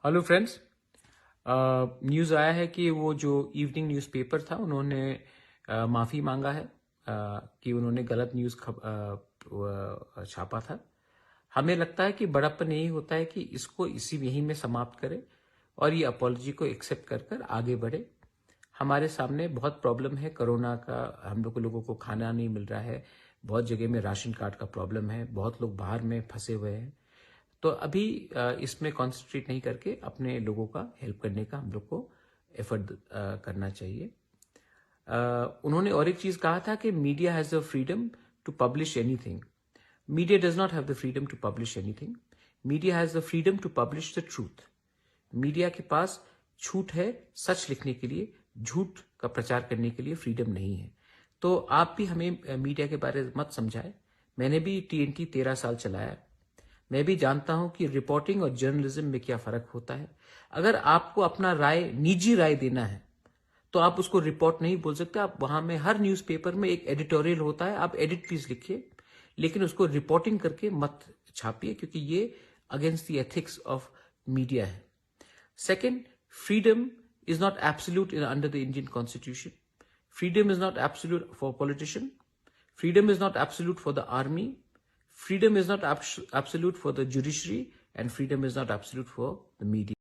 Hello friends. News आया है कि वो जो इवनिंग न्यूज़पेपर था उन्होंने माफ़ी मांगा है कि उन्होंने गलत न्यूज़ छापा था। हमें लगता है कि बड़प्पन यही होता है कि इसको यहीं में समाप्त करें और ये अपॉलॉजी को एक्सेप्ट कर कर आगे बढ़े। हमारे सामने बहुत प्रॉब्लम है कोरोना का, हम लोगों को खाना नहीं मिल रहा है, बहुत जगह में राशन कार्ड का प्रॉब्लम है, बहुत लोग बाहर में फंसे हुए हैं। तो अभी इसमें कॉन्सेंट्रेट नहीं करके अपने लोगों का हेल्प करने का हम लोग को एफर्ट करना चाहिए। उन्होंने और एक चीज कहा था कि media has the freedom to publish anything. Media does not have the freedom to publish anything. Media has the freedom to publish the truth. Media के पास छूट है सच लिखने के लिए, झूठ का प्रचार करने के लिए फ्रीडम नहीं है। तो आप भी हमें मीडिया के बारे में मत समझाएं। मैंने भी TNT 13 साल चलाया। मैं भी जानता हूं कि रिपोर्टिंग और जर्नलिज्म में क्या फर्क होता है। अगर आपको अपना निजी राय देना है तो आप उसको रिपोर्ट नहीं बोल सकते। आप वहां में हर न्यूज़पेपर में एक एडिटोरियल होता है, आप एडिट पीस लिखिए, लेकिन उसको रिपोर्टिंग करके मत छापिए, क्योंकि ये against the ethics of media है। Second, freedom is not absolute in under the Indian constitution. Freedom is not absolute for politician. Freedom is not absolute for the army. Freedom is not absolute for the judiciary, and freedom is not absolute for the media.